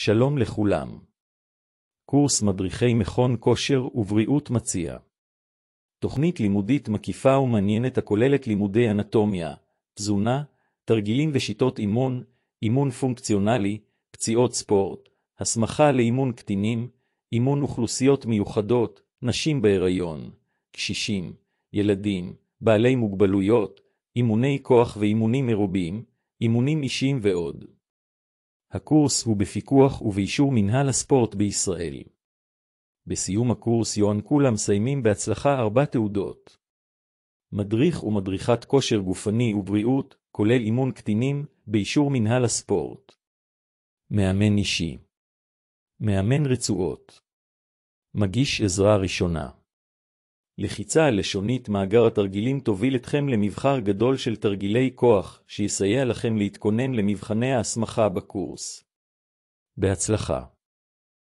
שלום לכולם. קורס מדריכי מכון כושר ובריאות מציע. תוכנית לימודית מקיפה ומעניינת הכוללת לימודי אנטומיה, תזונה, תרגילים ושיטות אימון, אימון פונקציונלי, פציעות ספורט, הסמכה לאימון קטינים, אימון אוכלוסיות מיוחדות, נשים בהיריון, קשישים, ילדים, בעלי מוגבלויות, אימוני כוח ואימונים אירוביים, אימונים אישיים ועוד. הקורס הוא בפיקוח ובאישור מנהל הספורט בישראל. בסיום הקורס יוענקו למסיימים בהצלחה 4 תעודות. מדריך ומדריכת כושר גופני ובריאות, כולל אימון קטינים, באישור מנהל הספורט. מאמן אישי. מאמן רצועות. מגיש עזרה ראשונה. לחיצה הלשונית מאגר התרגילים תוביל אתכם למבחר גדול של תרגילי כוח, שיסייע לכם להתכונן למבחני ההסמכה בקורס. בהצלחה.